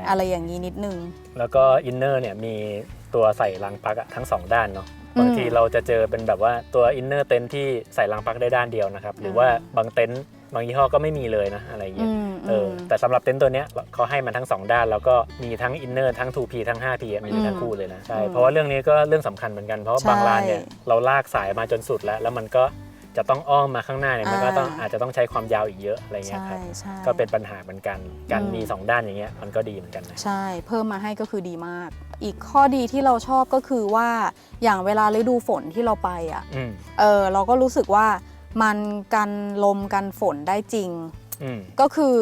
อะไรอย่างนี้นิดนึงแล้วก็อินเนอร์เนี่ยมีตัวใส่รางปลั๊กทั้ง2ด้านเนาะบางทีเราจะเจอเป็นแบบว่าตัวอินเนอร์เต็นท์ที่ใส่รางปลั๊กได้ด้านเดียวนะครับหรือว่าบางเต็นท์บางยี่ห้อก็ไม่มีเลยนะอะไรเงี้ยแต่สำหรับเต็นท์ตัวเนี้ยเขาให้มันทั้ง2ด้านแล้วก็มีทั้งอินเนอร์ทั้ง 2P ทั้ง 5P มีทั้งคู่เลยนะใช่เพราะว่าเรื่องนี้ก็เรื่องสำคัญเหมือนกันเพราะว่าบางร้านเนี่ยเราลากสายมาจนสุดแล้วมันก็จะต้องอ้อมมาข้างหน้าเนี่ยมันก็อาจจะต้องใช้ความยาวอีกเยอะอะไรเงี้ยครับก็เป็นปัญหาเหมือนกันการมี2ด้านอย่างเงี้ยมันก็ดีเหมือนกันนะใช่เพิ่มมาให้ก็คือดีมากอีกข้อดีที่เราชอบก็คือว่าอย่างเวลาฤดูฝนที่เราไปอ่ะเราก็รู้สึกว่ามันกันลมกันฝนได้จริงก็คือ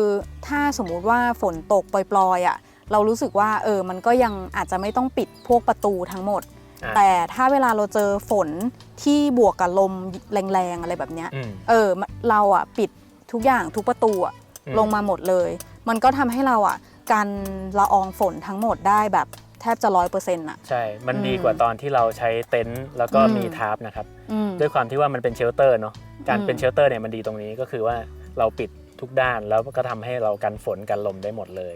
ถ้าสมมุติว่าฝนตกปล่อยๆอ่ะเรารู้สึกว่ามันก็ยังอาจจะไม่ต้องปิดพวกประตูทั้งหมดแต่ถ้าเวลาเราเจอฝนที่บวกกับลมแรงๆอะไรแบบเนี้ยเราอ่ะปิดทุกอย่างทุกประตูลงมาหมดเลยมันก็ทำให้เราอ่ะกันละอองฝนทั้งหมดได้แบบแทบจะ 100% อ่ะใช่มันดีกว่าตอนที่เราใช้เต็นท์แล้วก็มีทาร์ปนะครับด้วยความที่ว่ามันเป็นเชลเตอร์เนาะการเป็นเชลเตอร์เนี่ยมันดีตรงนี้ก็คือว่าเราปิดทุกด้านแล้วก็ทำให้เรากันฝนกันลมได้หมดเลย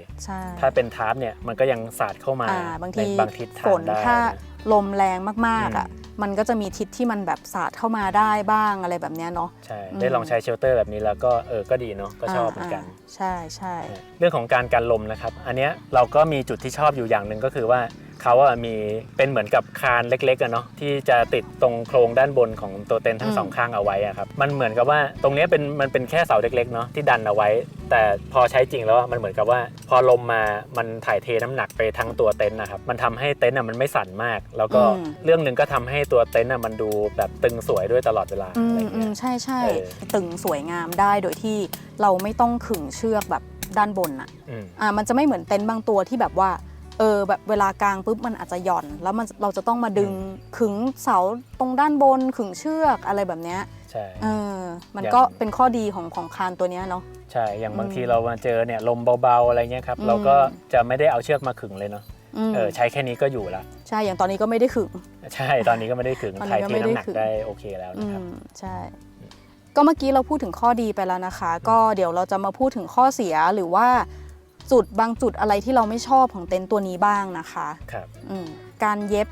ถ้าเป็นทาร์ปเนี่ยมันก็ยังสาดเข้ามาในบางทิศทางได้ถ้าลมแรงมากๆอ่ะมันก็จะมีทิศที่มันแบบสาดเข้ามาได้บ้างอะไรแบบนี้เนาะใช่ได้ลองใช้เชลเตอร์แบบนี้แล้วก็ก็ดีเนาะก็ชอบเหมือนกันใช่ใช่เรื่องของการกันลมนะครับอันเนี้ยเราก็มีจุดที่ชอบอยู่อย่างหนึ่งก็คือว่าเขามีเป็นเหมือนกับคานเล็กๆเนาะที่จะติดตรงโครงด้านบนของตัวเต็นท์ทั้ง2ข้างเอาไว้ครับมันเหมือนกับว่าตรงนี้มันเป็นแค่เสาเล็กๆเนาะที่ดันเอาไว้แต่พอใช้จริงแล้วมันเหมือนกับว่าพอลมมามันถ่ายเทน้ำหนักไปทั้งตัวเต็นท์นะครับมันทำให้เต็นท์มันไม่สั่นมากแล้วก็เรื่องนึงก็ทำให้ตัวเต็นท์มันดูแบบตึงสวยด้วยตลอดเวลาอะไรเงี้ยใช่ใช่ตึงสวยงามได้โดยที่เราไม่ต้องขึงเชือกแบบด้านบนมันจะไม่เหมือนเต็นท์บางตัวที่แบบว่าแบบเวลากลางปุ๊บมันอาจจะหย่อนแล้วเราจะต้องมาดึงขึงเสาตรงด้านบนขึงเชือกอะไรแบบเนี้ยใช่มันก็เป็นข้อดีของคานตัวนี้เนาะใช่อย่างบางทีเรามาเจอเนี่ยลมเบาๆอะไรเงี้ยครับเราก็จะไม่ได้เอาเชือกมาขึงเลยเนาะใช้แค่นี้ก็อยู่ละใช่อย่างตอนนี้ก็ไม่ได้ขึงใช่ตอนนี้ก็ไม่ได้ขึงถ่ายเทน้ำหนักได้โอเคแล้วนะครับใช่ ก็เมื่อกี้เราพูดถึงข้อดีไปแล้วนะคะ ก็เดี๋ยวเราจะมาพูดถึงข้อเสียหรือว่าจุดบางจุดอะไรที่เราไม่ชอบของเต็นท์ตัวนี้บ้างนะคะครับการเย็บ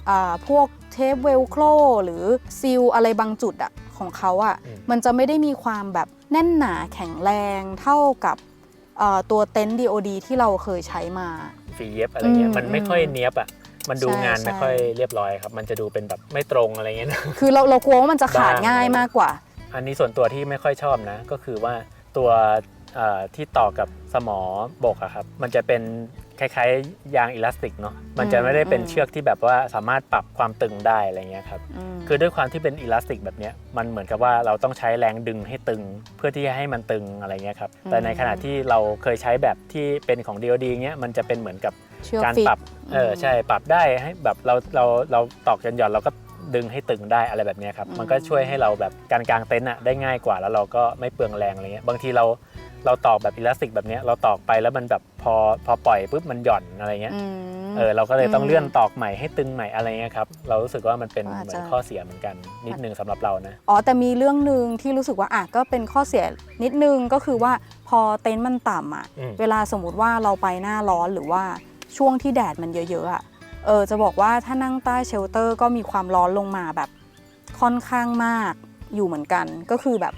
พวกเทปเวลโครหรือซีลอะไรบางจุดอะของเขาอะมันจะไม่ได้มีความแบบแน่นหนาแข็งแรงเท่ากับตัวเต็นท์ DOD ที่เราเคยใช้มาฝีเย็บอะไรเงี้ยมันไม่ค่อยเนี้ยบอะมันดูงานไม่ค่อยเรียบร้อยครับมันจะดูเป็นแบบไม่ตรงอะไรเงี้ยนะคือเรากลัวว่ามันจะขาดง่ายมากกว่าอันนี้ส่วนตัวที่ไม่ค่อยชอบนะก็คือว่าตัวที่ต่อกับสมอบกอะครับมันจะเป็นคล้ายๆยางอิลาสติกเนาะมันจะไม่ได้เป็นเชือกที่แบบว่าสามารถปรับความตึงได้อะไรเงี้ยครับคือด้วยความที่เป็นอิลาสติกแบบนี้มันเหมือนกับว่าเราต้องใช้แรงดึงให้ตึงเพื่อที่จะให้มันตึงอะไรเงี้ยครับแต่ในขณะที่เราเคยใช้แบบที่เป็นของ DOD เงี้ยมันจะเป็นเหมือนกับการปรับใช่ปรับได้ให้แบบเราตอกหย่อนเราก็ดึงให้ตึงได้อะไรแบบนี้ครับมันก็ช่วยให้เราแบบการกางเต็นท์ได้ง่ายกว่าแล้วเราก็ไม่เปลืองแรงอะไรเงี้ยบางทีเราตอกแบบอิลาสติกแบบนี้เราตอกไปแล้วมันแบบพอปล่อยปุ๊บมันหย่อนอะไรเงี้ยเราก็เลยต้องเลื่อนตอกใหม่ให้ตึงใหม่อะไรเงี้ยครับเรารู้สึกว่ามันเป็นเหมือนข้อเสียเหมือนกันนิดนึงสำหรับเรานะแต่มีเรื่องนึงที่รู้สึกว่าก็เป็นข้อเสียนิดนึงก็คือว่าพอเต็นท์มันต่ำเวลาสมมติว่าเราไปหน้าร้อนหรือว่าช่วงที่แดดมันเยอะๆจะบอกว่าถ้านั่งใต้เชลเตอร์ก็มีความร้อนลงมาแบบค่อนข้างมากอยู่เหมือนกันก็คือแบบ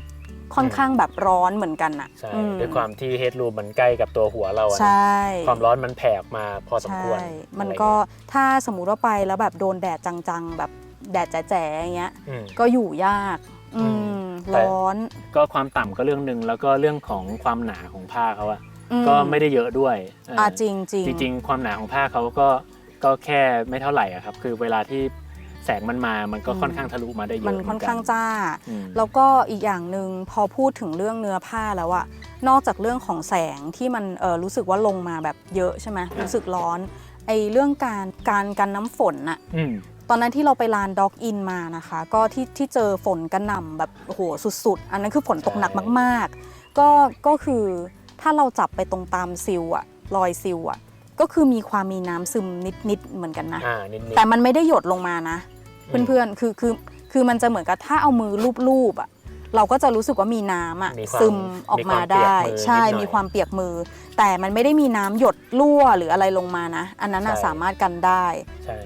ค่อนข้างแบบร้อนเหมือนกันใช่ด้วยความที่เฮดรูมมันใกล้กับตัวหัวเราใช่ความร้อนมันแผ่ออกมาพอสมควรมันก็ถ้าสมมุติว่าไปแล้วแบบโดนแดดจังๆแบบแดดแจ๋ๆอย่างเงี้ยก็อยู่ยากร้อนก็ความต่ำก็เรื่องนึงแล้วก็เรื่องของความหนาของผ้าเขาอะก็ไม่ได้เยอะด้วยจริงความหนาของผ้าเขาก็แค่ไม่เท่าไหร่ครับคือเวลาที่แสงมันก็ค่อนข้างทะลุมาได้เยอะมันค่อนข้างจ้าแล้วก็อีกอย่างหนึ่งพอพูดถึงเรื่องเนื้อผ้าแล้วอะนอกจากเรื่องของแสงที่มันรู้สึกว่าลงมาแบบเยอะใช่ไหมรู้สึกร้อนเรื่องการน้ำฝนอะตอนนั้นที่เราไปลานด็อกอินมานะคะก็ที่เจอฝนกระหน่ำแบบโอ้โหสุดๆอันนั้นคือฝนตกหนักมากๆก็คือถ้าเราจับไปตรงตามซิลอะรอยซิลอะก็คือมีความมีน้ำซึมนิดเหมือนกันนะแต่มันไม่ได้หยดลงมานะเพื่อนๆคือมันจะเหมือนกับถ้าเอามือลูบอ่ะเราก็จะรู้สึกว่ามีน้ำซึมออกมาได้ใช่มีความเปียกมือแต่มันไม่ได้มีน้ำหยดรั่วหรืออะไรลงมานะอันนั้นสามารถกันได้ใช่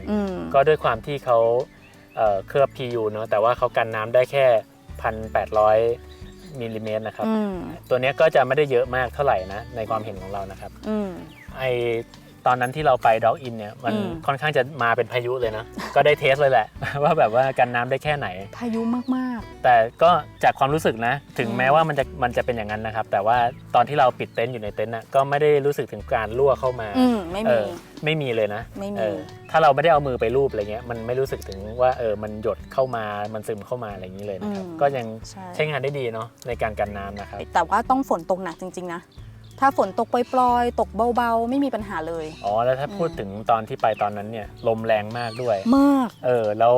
ก็ด้วยความที่เขาเคลือบ PU เนอะแต่ว่าเขากันน้ำได้แค่ 1,800 มิลลิเมตรนะครับตัวนี้ก็จะไม่ได้เยอะมากเท่าไหร่นะในความเห็นของเรานะครับตอนนั้นที่เราไปด็อกอินเนี่ยมันค่อนข้างจะมาเป็นพายุเลยนะก็ได้เทสเลยแหละว่าแบบว่ากันน้ำได้แค่ไหนพายุมากๆแต่ก็จากความรู้สึกนะถึงแม้ว่ามันจะเป็นอย่างนั้นนะครับแต่ว่าตอนที่เราปิดเต็นท์อยู่ในเต็นท์น่ะก็ไม่ได้รู้สึกถึงการรั่วเข้ามาไม่มีเลยนะถ้าเราไม่ได้เอามือไปลูบอะไรเงี้ยมันไม่รู้สึกถึงว่ามันหยดเข้ามามันซึมเข้ามาอะไรอย่างนี้เลยนะครับก็ยังใช้งานได้ดีเนาะในการกันน้ำนะครับแต่ว่าต้องฝนตกหนักจริงๆนะถ้าฝนตกปล่อยๆตกเบาๆไม่มีปัญหาเลยแล้วถ้าพูดถึงตอนที่ไปตอนนั้นเนี่ยลมแรงมากด้วยมากแล้ว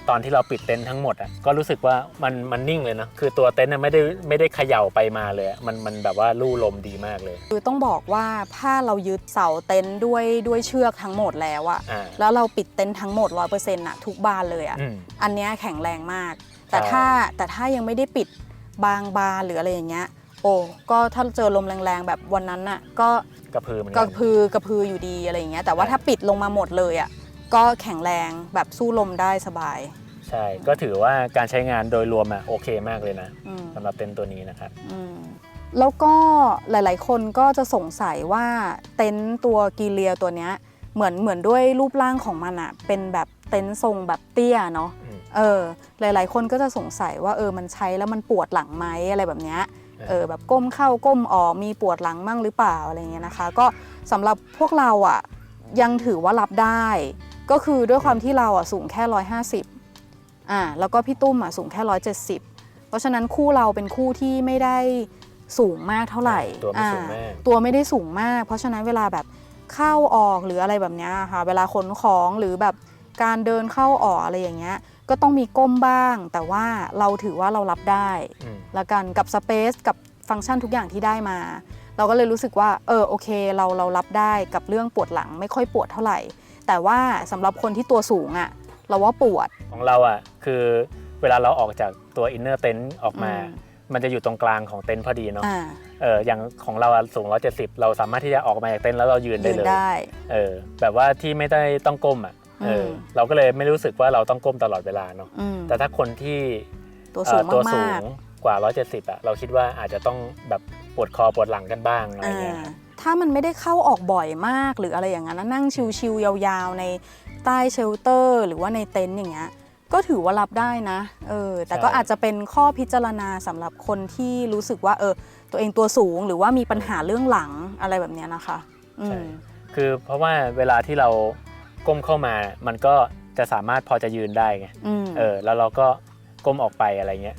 ตอนที่เราปิดเต็นท์ทั้งหมดอ่ะก็รู้สึกว่ามันนิ่งเลยนะคือตัวเต็นท์ไม่ได้เขย่าไปมาเลยมันแบบว่าลู่ลมดีมากเลยคือต้องบอกว่าถ้าเรายึดเสาเต็นท์ด้วยเชือกทั้งหมดแล้วอ่ะแล้วเราปิดเต็นท์ทั้งหมด 100% ทุกบานเลยอ่ะอันนี้แข็งแรงมากแต่ถ้ายังไม่ได้ปิดบางบานหรืออะไรอย่างเงี้ยก็ถ้าเจอลมแรงๆแบบวันนั้นน่ะก็กระพือเหมือนกันกระพืออยู่ดีอะไรอย่างเงี้ยแต่ว่าถ้าปิดลงมาหมดเลยอ่ะก็แข็งแรงแบบสู้ลมได้สบายใช่ก็ถือว่าการใช้งานโดยรวมโอเคมากเลยนะสำหรับเต็นท์ตัวนี้นะครับแล้วก็หลายๆคนก็จะสงสัยว่าเต็นท์ตัวกีเลียตัวเนี้ยเหมือนด้วยรูปร่างของมันอ่ะเป็นแบบเต็นท์ทรงแบบเตี้ยเนาะหลายๆคนก็จะสงสัยว่ามันใช้แล้วมันปวดหลังไหมอะไรแบบเนี้ยแบบก้มเข้าก้มออกมีปวดหลังมั่งหรือเปล่าอะไรเงี้ยนะคะก็สำหรับพวกเราอ่ะยังถือว่ารับได้ก็คือด้วยความที่เราอ่ะสูงแค่150แล้วก็พี่ตุ้มอ่ะสูงแค่170เพราะฉะนั้นคู่เราเป็นคู่ที่ไม่ได้สูงมากเท่าไหร่ตัวไม่ได้สูงมากเพราะฉะนั้นเวลาแบบเข้าออกหรืออะไรแบบนี้ค่ะเวลาขนของหรือแบบการเดินเข้าออกอะไรอย่างเงี้ยก็ต้องมีก้มบ้างแต่ว่าเราถือว่าเรารับได้ละกันกับสเปซกับฟังก์ชันทุกอย่างที่ได้มาเราก็เลยรู้สึกว่าโอเคเรารับได้กับเรื่องปวดหลังไม่ค่อยปวดเท่าไหร่แต่ว่าสำหรับคนที่ตัวสูงอ่ะเราว่าปวดของเราอ่ะคือเวลาเราออกจากตัวอินเนอร์เต็นท์ออกมา มันจะอยู่ตรงกลางของเต็นท์พอดีเนาะ อ่า อย่างของเราสูง170เราสามารถที่จะออกมาจากเต็นท์แล้วเรายืนได้ ยืน เลย ได้ แบบว่าที่ไม่ได้ต้องก้มเราก็เลยไม่รู้สึกว่าเราต้องก้มตลอดเวลาเนาะแต่ถ้าคนที่ ตัวสูง ตัวสู มาก งกว่า170เราคิดว่าอาจจะต้องแบบปวดคอปวดหลังกันบ้างอะไรเงี้ย ถ้ามันไม่ได้เข้าออกบ่อยมากหรืออะไรอย่างนั้นนั่งชิวๆยาวๆในใต้เชลเตอร์หรือว่าในเต็นท์อย่างเงี้ยก็ถือว่ารับได้นะแต่ก็อาจจะเป็นข้อพิจารณาสำหรับคนที่รู้สึกว่าตัวเองตัวสูงหรือว่ามีปัญหาเรื่องหลังอะไรแบบนี้นะคะใช่คือเพราะว่าเวลาที่เราก้มเข้ามามันก็จะสามารถพอจะยืนได้ไงแล้วเราก็ก้มออกไปอะไรเงี้ย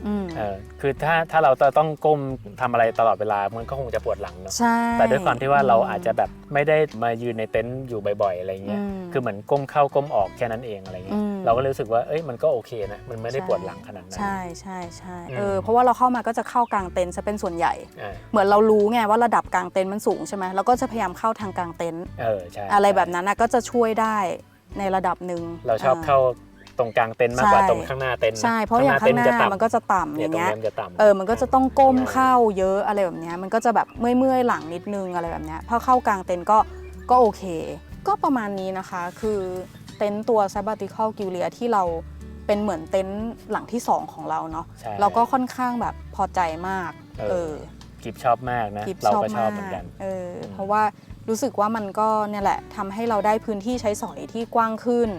คือถ้าเราต้องก้มทำอะไรตลอดเวลามันก็คงจะปวดหลังเนาะแต่ด้วยความที่ว่าเราอาจจะแบบไม่ได้มายืนในเต็นท์อยู่บ่อยๆอะไรเงี้ยคือเหมือนก้มเข้าก้มออกแค่นั้นเองอะไรเงี้ยเราก็รู้สึกว่ามันก็โอเคนะมันไม่ได้ปวดหลังขนาดนั้นใช่ใช่ใช่เพราะว่าเราเข้ามาก็จะเข้ากลางเต็นท์จะเป็นส่วนใหญ่เหมือนเรารู้ไงว่าระดับกลางเต็นท์มันสูงใช่ไหมเราก็จะพยายามเข้าทางกลางเต็นท์อะไรแบบนั้นก็จะช่วยได้ในระดับหนึ่งเราชอบเข้าตรงกลางเต็นท์มากกว่าตรงข้างหน้าเต็นท์ใช่เพราะอย่างข้างหน้ามันก็จะต่ำอย่างเงี้ยมันก็จะต้องก้มเข้าเยอะอะไรแบบเนี้ยมันก็จะแบบเมื่อยหลังนิดนึงอะไรแบบเนี้ยพอเข้ากลางเต็นท์ก็โอเคก็ประมาณนี้นะคะคือเต็นท์ตัว Sabbatical Gilia ที่เราเป็นเหมือนเต็นท์หลังที่2ของเราเนาะเราก็ค่อนข้างแบบพอใจมากกิฟชอบมากนะเราก็ชอบเหมือนกันเพราะว่ารู้สึกว่ามันก็เนี่ยแหละทำให้เราได้พื้นที่ใช้สอยที่กว้างขึ้น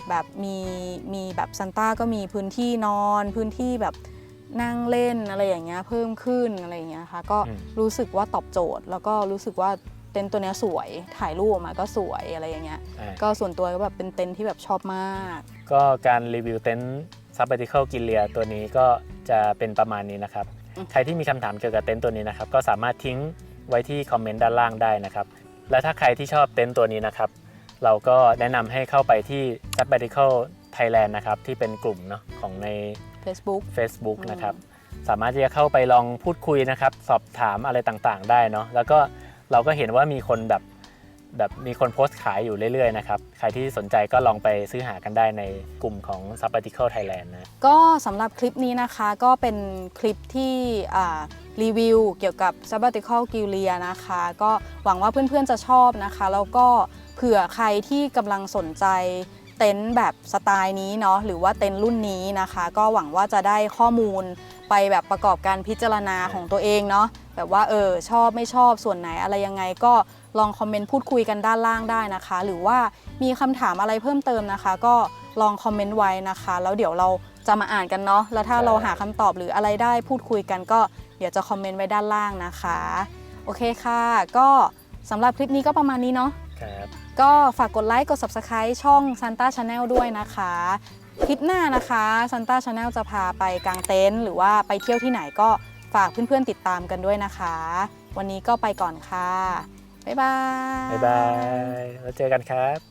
แบบมีแบบซันต้าก็มีพื้นที่นอนพื้นที่แบบนั่งเล่นอะไรอย่างเงี้ยเพิ่มขึ้นอะไรอย่างเงี้ยค่ะก็รู้สึกว่าตอบโจทย์แล้วก็รู้สึกว่าเต็นท์ตัวเนี้ยสวยถ่ายรูปออกมาก็สวยอะไรอย่างเงี้ยก็ส่วนตัวก็แบบเป็นเต็นท์ที่แบบชอบมากก็การรีวิวเต็นท์ Sabbatical Gilia ตัวนี้ก็จะเป็นประมาณนี้นะครับใครที่มีคำถามเกี่ยวกับเต็นท์ตัวนี้นะครับก็สามารถทิ้งไว้ที่คอมเมนต์ด้านล่างได้นะครับและถ้าใครที่ชอบเต็นท์ตัวนี้นะครับเราก็แนะนำให้เข้าไปที่ Sabbatical Thailand นะครับที่เป็นกลุ่มเนาะของใน Facebook นะครับสามารถที่จะเข้าไปลองพูดคุยนะครับสอบถามอะไรต่างๆได้เนาะแล้วก็เราก็เห็นว่ามีคนแบบมีคนโพสต์ขายอยู่เรื่อยๆนะครับใครที่สนใจก็ลองไปซื้อหากันได้ในกลุ่มของ Sabbatical Thailand นะก็สำหรับคลิปนี้นะคะก็เป็นคลิปที่รีวิวเกี่ยวกับ Sabbatical Gilia นะคะก็หวังว่าเพื่อนๆจะชอบนะคะแล้วก็เผื่อใครที่กำลังสนใจเต็นท์แบบสไตล์นี้เนาะหรือว่าเต็นท์รุ่นนี้นะคะก็หวังว่าจะได้ข้อมูลไปแบบประกอบการพิจารณาของตัวเองเนาะแบบว่าชอบไม่ชอบส่วนไหนอะไรยังไงก็ลองคอมเมนต์พูดคุยกันด้านล่างได้นะคะหรือว่ามีคำถามอะไรเพิ่มเติมนะคะก็ลองคอมเมนต์ไว้นะคะแล้วเดี๋ยวเราจะมาอ่านกันเนาะแล้วถ้าเราหาคำตอบหรืออะไรได้พูดคุยกันก็เดี๋ยวจะคอมเมนต์ไว้ด้านล่างนะคะโอเคค่ะก็สำหรับคลิปนี้ก็ประมาณนี้เนาะก็ฝากกดไลค์กด Subscribe ช่อง Santa Channel ด้วยนะคะคลิปหน้านะคะ Santa Channel จะพาไปกางเต็นท์หรือว่าไปเที่ยวที่ไหนก็ฝากเพื่อนๆติดตามกันด้วยนะคะวันนี้ก็ไปก่อนค่ะบ๊ายบายแล้วเจอกันครับ